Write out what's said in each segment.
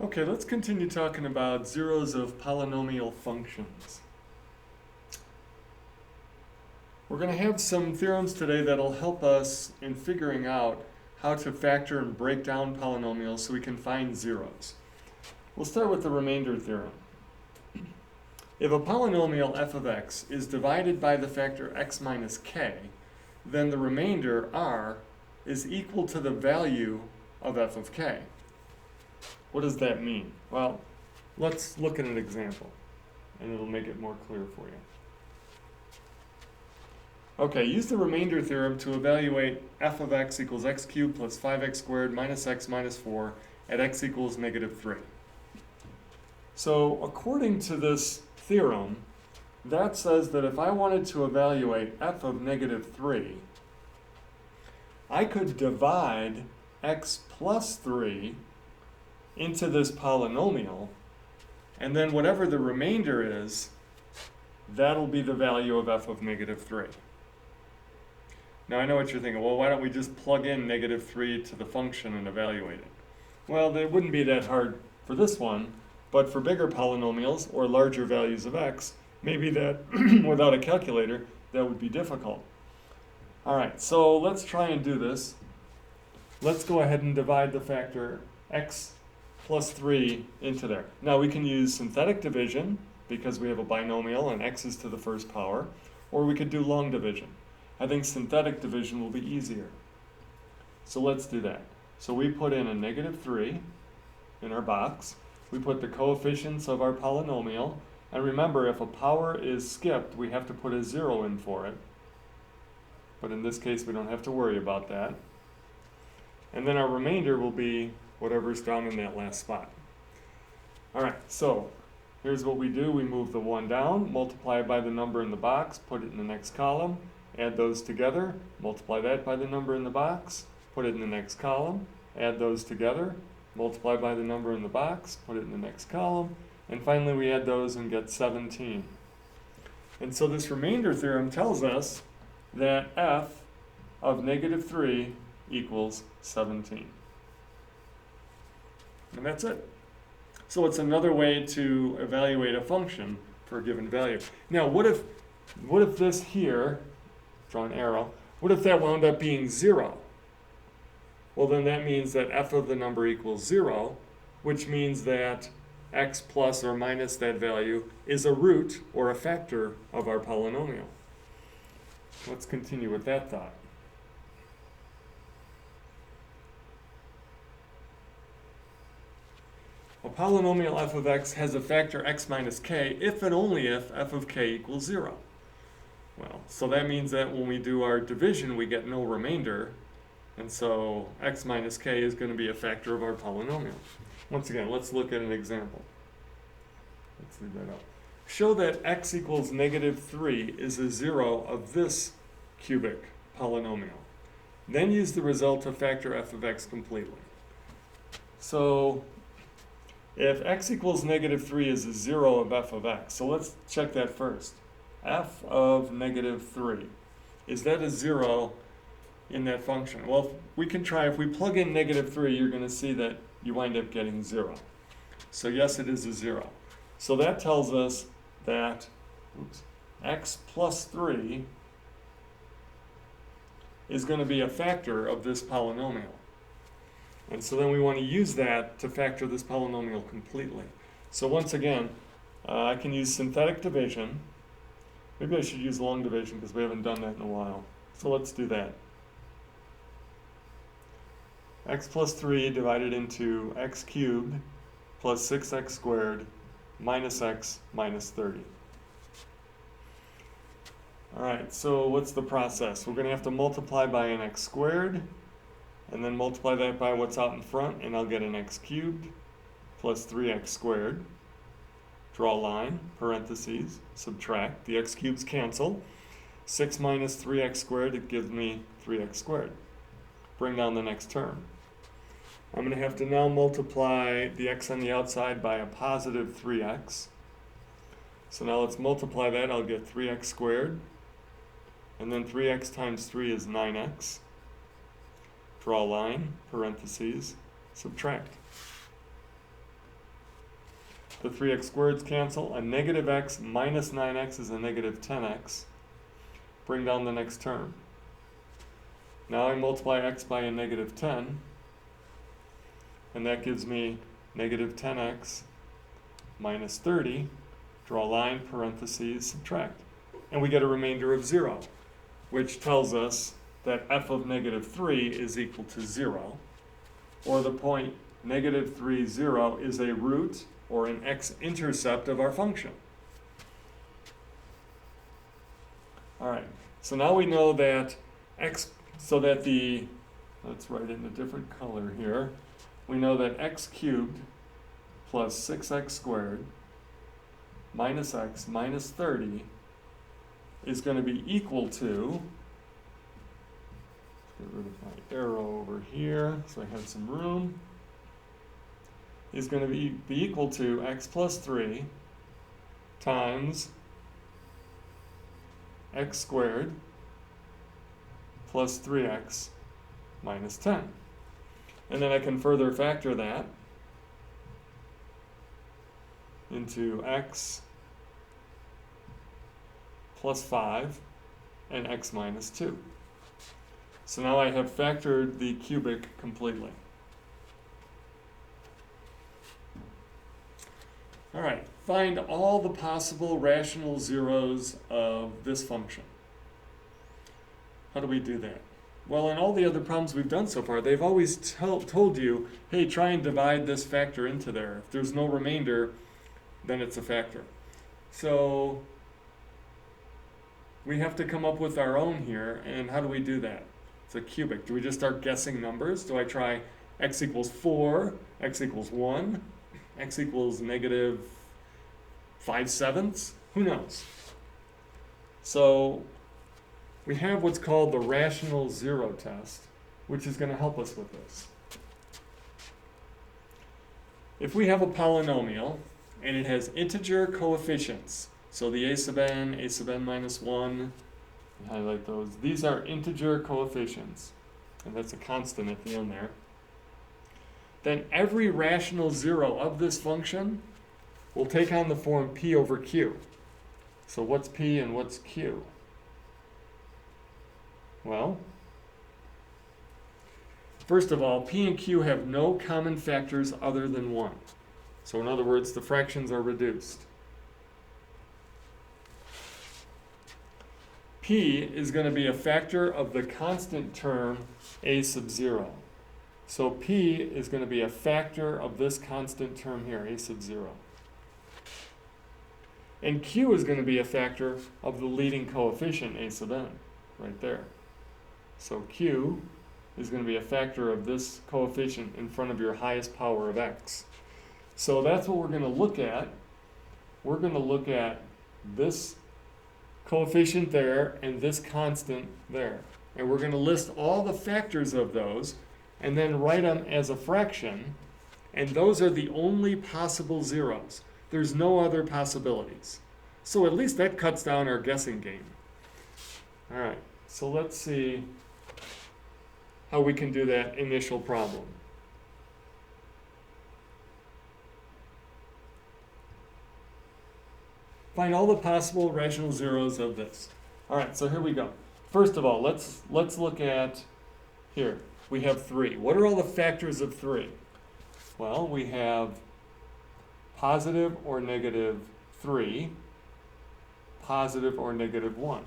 Okay, let's continue talking about zeros of polynomial functions. We're going to have some theorems today that'll help us in figuring out how to factor and break down polynomials so we can find zeros. We'll start with the remainder theorem. If a polynomial f of x is divided by the factor x minus k, then the remainder r is equal to the value of f of k. What does that mean? Well, let's look at an example, and it'll make it more clear for you. Okay, use the remainder theorem to evaluate f of x equals x cubed plus 5x squared minus x minus 4 at x equals negative 3. So according to this theorem, that says that if I wanted to evaluate f of negative 3, I could divide x plus 3 into this polynomial, and then whatever the remainder is, that'll be the value of f of negative 3. Now I know what you're thinking, well, why don't we just plug in negative 3 to the function and evaluate it? Well, it wouldn't be that hard for this one, but for bigger polynomials or larger values of x, maybe that, without a calculator, that would be difficult. All right, so let's try and do this. Let's go ahead and divide the factor x plus 3 into there. Now we can use synthetic division because we have a binomial and x is to the first power, or we could do long division. I think synthetic division will be easier. So let's do that. So we put in a negative 3 in our box. We put the coefficients of our polynomial. And remember, if a power is skipped, we have to put a 0 in for it. But in this case, we don't have to worry about that. And then our remainder will be whatever's down in that last spot. All right, so here's what we do. We move the 1 down, multiply it by the number in the box, put it in the next column, add those together, multiply that by the number in the box, put it in the next column, add those together, multiply by the number in the box, put it in the next column, and finally we add those and get 17. And so this remainder theorem tells us that f of negative 3 equals 17. And that's it. So it's another way to evaluate a function for a given value. Now, what if this here, draw an arrow, what if that wound up being 0? Well, then that means that f of the number equals 0, which means that x plus or minus that value is a root or a factor of our polynomial. Let's continue with that thought. A polynomial f of x has a factor x minus k if and only if f of k equals 0. Well, so that means that when we do our division, we get no remainder, and so x minus k is going to be a factor of our polynomial. Once again, let's look at an example. Let's leave that up. Show that x equals negative 3 is a 0 of this cubic polynomial. Then use the result to factor f of x completely. So if x equals negative 3 is a 0 of f of x, so let's check that first. F of negative 3, is that a 0 in that function? Well, we can try. If we plug in negative 3, you're going to see that you wind up getting 0. So yes, it is a 0. So that tells us that x plus 3 is going to be a factor of this polynomial. And so then we want to use that to factor this polynomial completely. So once again, I can use synthetic division. Maybe I should use long division because we haven't done that in a while. So let's do that. X plus 3 divided into x cubed plus 6x squared minus x minus 30. All right, so what's the process? We're going to have to multiply by an x squared, and then multiply that by what's out in front, and I'll get an x cubed plus 3x squared. Draw a line, parentheses, subtract. The x cubes cancel. 6 minus 3x squared, it gives me 3x squared. Bring down the next term. I'm going to have to now multiply the x on the outside by a positive 3x. So now let's multiply that. I'll get 3x squared. And then 3x times 3 is 9x. Draw a line, parentheses, subtract. The 3x squareds cancel. A negative x minus 9x is a negative 10x. Bring down the next term. Now I multiply x by a negative 10, and that gives me negative 10x minus 30. Draw a line, parentheses, subtract. And we get a remainder of 0, which tells us that f of negative 3 is equal to 0, or the point negative 3, 0 is a root or an x-intercept of our function. All right, so now we know that let's write it in a different color here. We know that x cubed plus 6x squared minus x minus 30 is going to be equal to, get rid of my arrow over here so I have some room, is going to be equal to x plus 3 times x squared plus 3x minus 10. And then I can further factor that into x plus 5 and x minus 2. So now I have factored the cubic completely. All right, find all the possible rational zeros of this function. How do we do that? Well, in all the other problems we've done so far, they've always told you, hey, try and divide this factor into there. If there's no remainder, then it's a factor. So we have to come up with our own here, and how do we do that? It's a cubic. Do we just start guessing numbers? Do I try x equals 4, x equals 1, x equals negative 5/7? Who knows? So we have what's called the rational zero test, which is going to help us with this. If we have a polynomial and it has integer coefficients, so the a sub n minus 1, highlight those. These are integer coefficients, and that's a constant at the end there. Then every rational zero of this function will take on the form p over q. So what's p and what's q? Well, first of all, p and q have no common factors other than 1. So in other words, the fractions are reduced. P is going to be a factor of the constant term a sub 0. So p is going to be a factor of this constant term here, a sub 0. And q is going to be a factor of the leading coefficient, a sub n, right there. So q is going to be a factor of this coefficient in front of your highest power of x. So that's what we're going to look at. We're going to look at this coefficient there and this constant there. And we're going to list all the factors of those and then write them as a fraction. And those are the only possible zeros. There's no other possibilities. So at least that cuts down our guessing game. All right, so let's see how we can do that initial problem. Find all the possible rational zeros of this. All right, so here we go. First of all, let's look at here. We have 3. What are all the factors of 3? Well, we have positive or negative 3, positive or negative 1.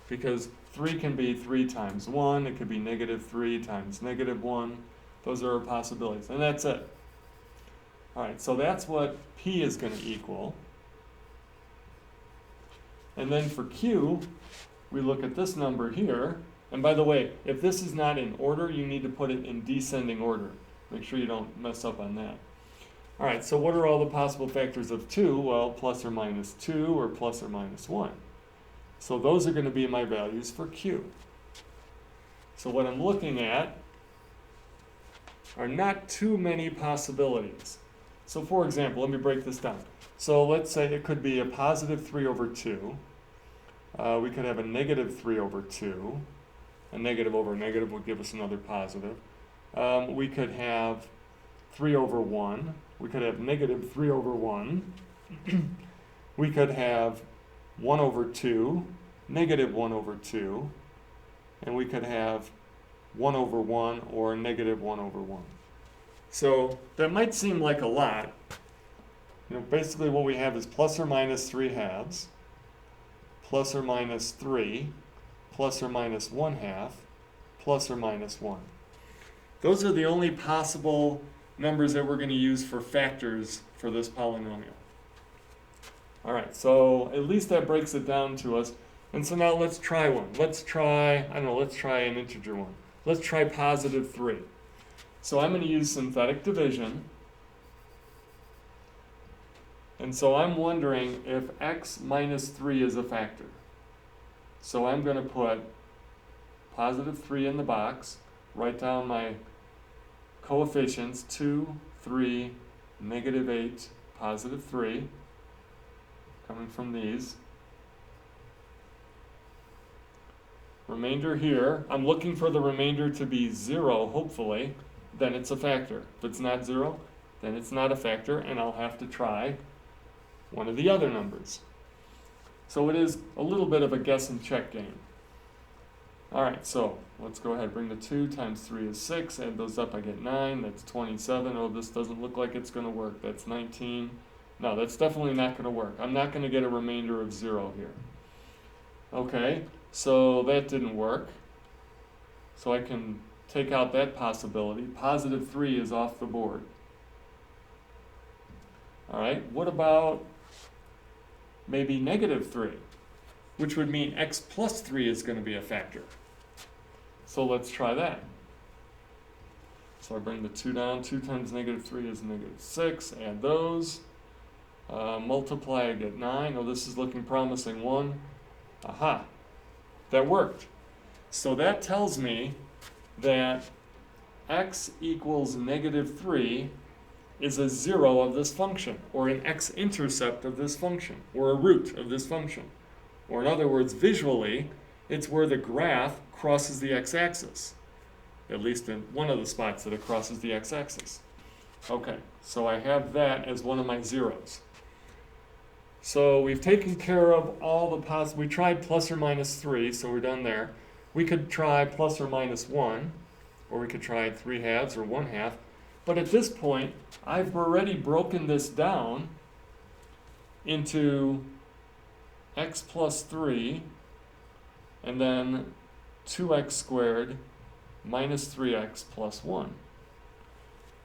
Because 3 can be 3 times 1, it could be negative 3 times negative 1. Those are our possibilities, and that's it. All right, so that's what p is going to equal. And then for q, we look at this number here. And by the way, if this is not in order, you need to put it in descending order. Make sure you don't mess up on that. All right, so what are all the possible factors of 2? Well, plus or minus 2 or plus or minus 1. So those are going to be my values for q. So what I'm looking at are not too many possibilities. So for example, let me break this down. So let's say it could be a positive 3 over 2. We could have a negative 3 over 2. A negative over a negative would give us another positive. We could have 3 over 1. We could have negative 3 over 1. We could have 1 over 2, negative 1 over 2. And we could have 1 over 1 or negative 1 over 1. So that might seem like a lot. Basically what we have is plus or minus 3 halves, plus or minus 3, plus or minus 1 half, plus or minus 1. Those are the only possible numbers that we're going to use for factors for this polynomial. All right, so at least that breaks it down to us. And so now let's try one. Let's try an integer one. Let's try positive 3. So I'm going to use synthetic division. And so I'm wondering if x minus 3 is a factor. So I'm going to put positive 3 in the box, write down my coefficients, 2, 3, negative 8, positive 3, coming from these. Remainder here, I'm looking for the remainder to be 0, hopefully, then it's a factor. If it's not 0, then it's not a factor, and I'll have to try one of the other numbers. So it is a little bit of a guess and check game. All right, so let's go ahead. Bring the 2 times 3 is 6. Add those up, I get 9. That's 27. Oh, this doesn't look like it's going to work. That's 19. No, that's definitely not going to work. I'm not going to get a remainder of 0 here. Okay, so that didn't work. So I can take out that possibility. Positive 3 is off the board. All right, what about maybe negative 3, which would mean x plus 3 is going to be a factor. So let's try that. So I bring the 2 down. 2 times negative 3 is negative 6. Add those. Multiply, I get 9. Oh, this is looking promising. 1. Aha. That worked. So that tells me that x equals negative 3 is a 0 of this function, or an x-intercept of this function, or a root of this function. Or in other words, visually, it's where the graph crosses the x-axis, at least in one of the spots that it crosses the x-axis. Okay, so I have that as one of my zeros. So we've taken care of all the we tried plus or minus 3, so we're done there. We could try plus or minus 1, or we could try 3 halves or 1 half. But at this point, I've already broken this down into x plus 3, and then 2x squared minus 3x plus 1.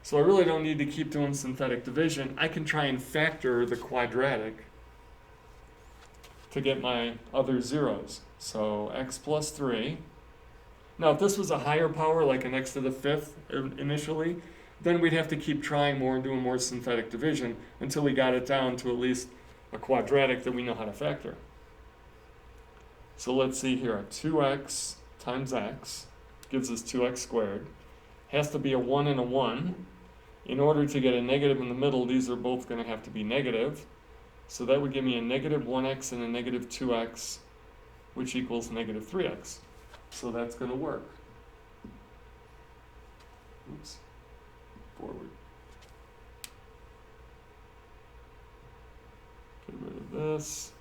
So I really don't need to keep doing synthetic division. I can try and factor the quadratic to get my other zeros. So x plus 3. Now, if this was a higher power, like an x to the 5th initially, then we'd have to keep trying more and doing more synthetic division until we got it down to at least a quadratic that we know how to factor. So let's see here. 2x times x gives us 2x squared. Has to be a 1 and a 1. In order to get a negative in the middle, these are both going to have to be negative. So that would give me a negative 1x and a negative 2x, which equals negative 3x. So that's going to work. Oops. Forward. Get rid of this.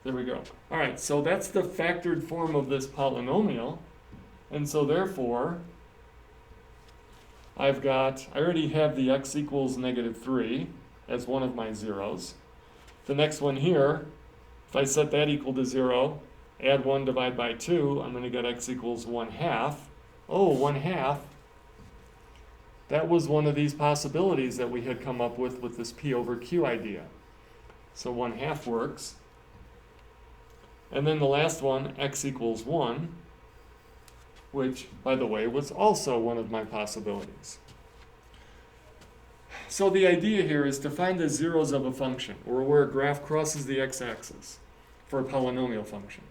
There we go. All right, so that's the factored form of this polynomial. And so therefore, I already have the x equals negative 3 as one of my zeros. The next one here, if I set that equal to 0, add 1, divide by 2, I'm going to get x equals 1 half. Oh, 1 half. That was one of these possibilities that we had come up with this p over q idea. So 1 half works. And then the last one, x equals 1, which, by the way, was also one of my possibilities. So the idea here is to find the zeros of a function, or where a graph crosses the x-axis for a polynomial function.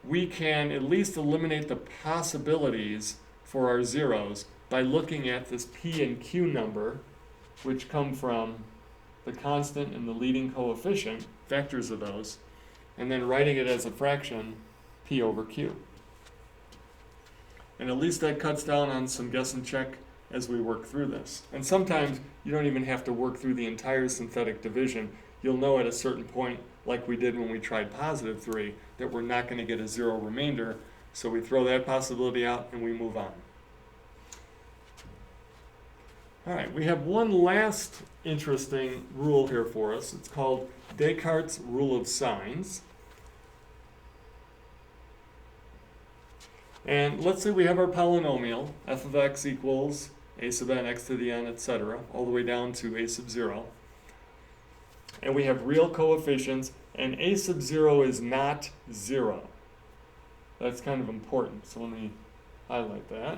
We can at least eliminate the possibilities for our zeros by looking at this p and q number, which come from the constant and the leading coefficient, factors of those, and then writing it as a fraction, p over q. And at least that cuts down on some guess and check as we work through this. And sometimes you don't even have to work through the entire synthetic division. You'll know at a certain point, like we did when we tried positive 3, that we're not going to get a zero remainder. So we throw that possibility out and we move on. All right, we have one last interesting rule here for us. It's called Descartes' rule of signs. And let's say we have our polynomial, f of x equals a sub n, x to the n, etc., all the way down to a sub 0. And we have real coefficients, and a sub 0 is not 0. That's kind of important, so let me highlight that.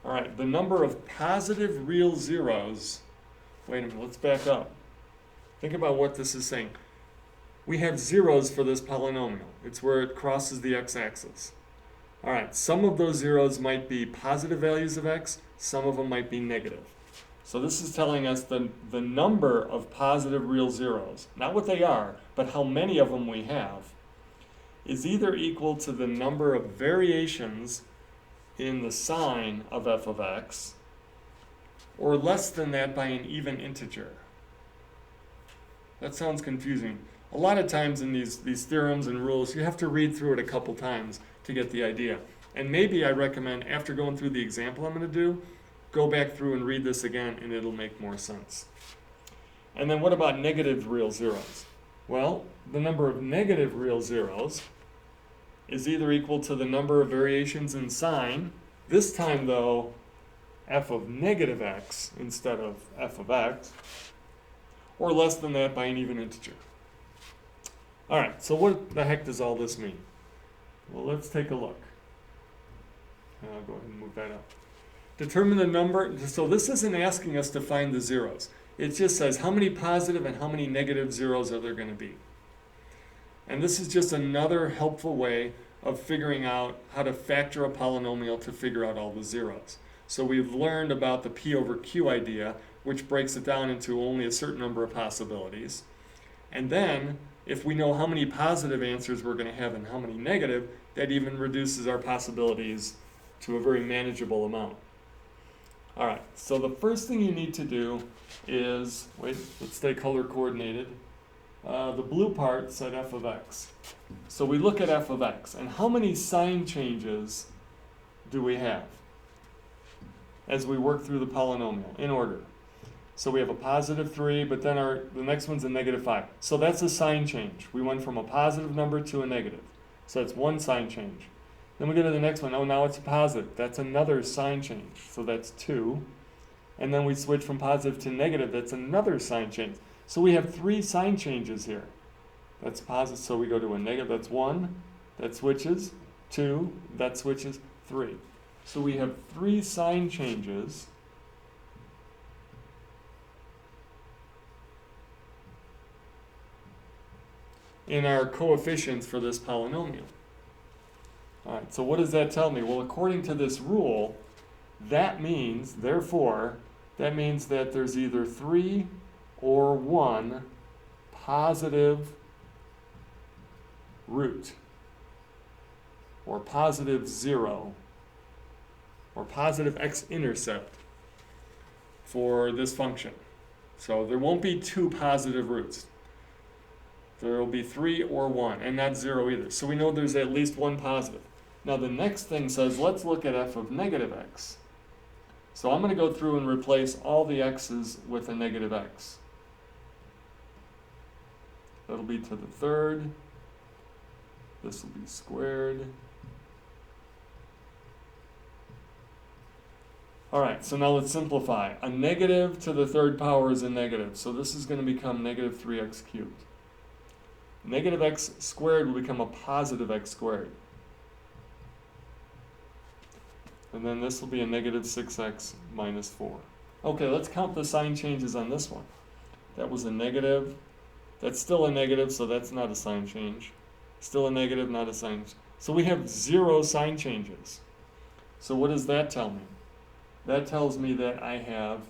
All right, the number of positive real zeros, wait a minute, let's back up. Think about what this is saying. We have zeros for this polynomial. It's where it crosses the x-axis. All right, some of those zeros might be positive values of x, some of them might be negative. So this is telling us the number of positive real zeros, not what they are, but how many of them we have, is either equal to the number of variations in the sign of f of x, or less than that by an even integer. That sounds confusing. A lot of times in these theorems and rules, you have to read through it a couple times to get the idea. And maybe I recommend, after going through the example I'm going to do, go back through and read this again, and it'll make more sense. And then what about negative real zeros? Well, the number of negative real zeros is either equal to the number of variations in sign, this time though, f of negative x instead of f of x, or less than that by an even integer. All right, so what the heck does all this mean? Well, let's take a look. I'll go ahead and move that up. Determine the number. So this isn't asking us to find the zeros. It just says how many positive and how many negative zeros are there going to be. And this is just another helpful way of figuring out how to factor a polynomial to figure out all the zeros. So we've learned about the p over q idea, which breaks it down into only a certain number of possibilities. And then, if we know how many positive answers we're going to have and how many negative, that even reduces our possibilities to a very manageable amount. All right, so the first thing you need to do is, let's stay color coordinated. The blue part said f of x. So we look at f of x, and how many sign changes do we have as we work through the polynomial in order? So we have a positive 3, but then the next one's a negative 5. So that's a sign change. We went from a positive number to a negative. So that's one sign change. Then we go to the next one. Oh, now it's a positive. That's another sign change. So that's 2. And then we switch from positive to negative. That's another sign change. So we have 3 sign changes here. That's positive. So we go to a negative. That's 1. That switches. 2. That switches. 3. So we have 3 sign changes in our coefficients for this polynomial. All right, so what does that tell me? Well, according to this rule, that means, therefore, that means that there's either 3 or 1 positive root, or positive 0, or positive x-intercept for this function. So there won't be 2 positive roots. There will be 3 or 1, and not 0 either. So we know there's at least 1 positive. Now the next thing says, let's look at f of negative x. So I'm going to go through and replace all the x's with a negative x. That'll be to the third. This will be squared. All right, so now let's simplify. A negative to the third power is a negative. So this is going to become negative 3x cubed. Negative x squared will become a positive x squared. And then this will be a negative 6x minus 4. Okay, let's count the sign changes on this one. That was a negative. That's still a negative, so that's not a sign change. Still a negative, not a sign. So we have 0 sign changes. So what does that tell me? That tells me that I have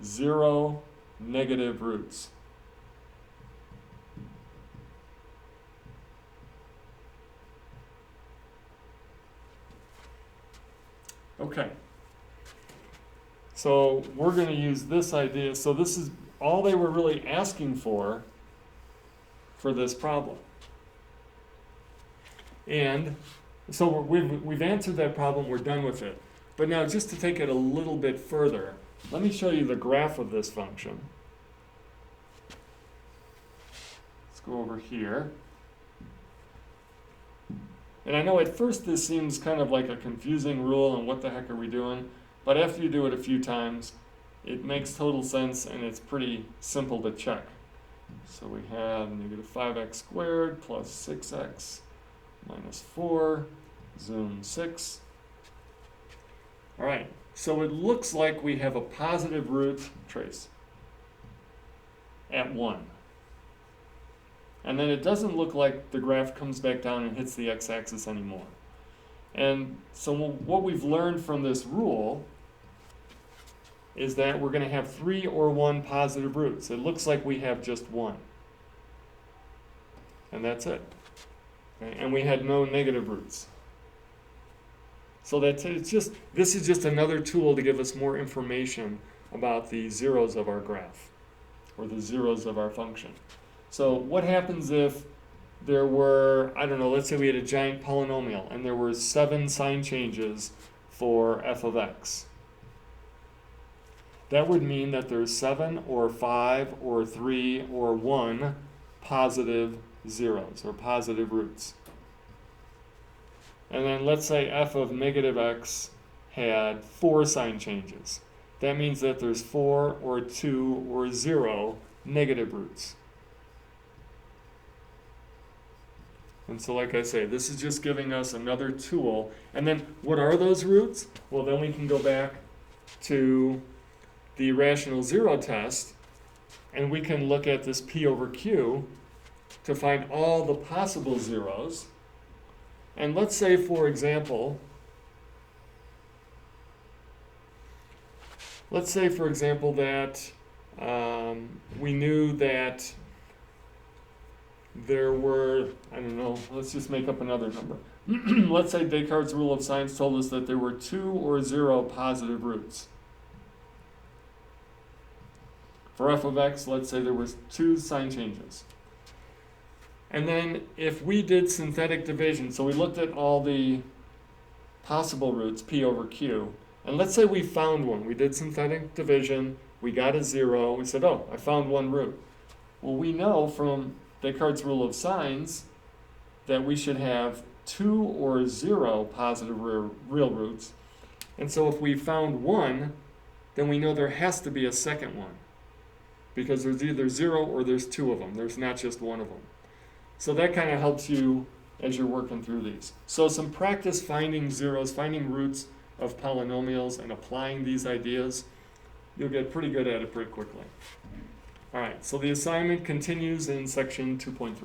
0 negative roots. Okay. So we're going to use this idea. So this is all they were really asking for this problem. And so we've answered that problem. We're done with it. But now just to take it a little bit further, let me show you the graph of this function. Let's go over here. And I know at first this seems kind of like a confusing rule and what the heck are we doing? But after you do it a few times, it makes total sense and it's pretty simple to check. So we have negative 5x squared plus 6x minus 4, zoom 6. All right, so it looks like we have a positive root trace at 1. And then it doesn't look like the graph comes back down and hits the x-axis anymore. And so what we've learned from this rule is that we're going to have 3 or 1 positive roots. It looks like we have just 1. And that's it. Okay? And we had no negative roots. So this is just another tool to give us more information about the zeros of our graph, or the zeros of our function. So what happens if there were, I don't know, let's say we had a giant polynomial and there were 7 sign changes for f of x. That would mean that there's 7 or 5 or 3 or 1 positive zeros or positive roots. And then let's say f of negative x had 4 sign changes. That means that there's 4 or 2 or 0 negative roots. And so like I say, this is just giving us another tool. And then what are those roots? Well, then we can go back to the rational zero test, and we can look at this p over q to find all the possible zeros. And let's say, for example, that we knew that there were, I don't know, let's just make up another number. Let's say Descartes' rule of signs told us that there were 2 or 0 positive roots. For f of x, let's say there was 2 sign changes. And then if we did synthetic division, so we looked at all the possible roots, p over q, and let's say we found one. We did synthetic division, we got a 0, we said, oh, I found 1 root. Well, we know from Descartes' rule of signs that we should have 2 or 0 positive real roots. And so if we found 1, then we know there has to be a second one, because there's either 0 or there's 2 of them. There's not just 1 of them. So that kind of helps you as you're working through these. So some practice finding zeros, finding roots of polynomials and applying these ideas, you'll get pretty good at it pretty quickly. All right, so the assignment continues in section 2.3.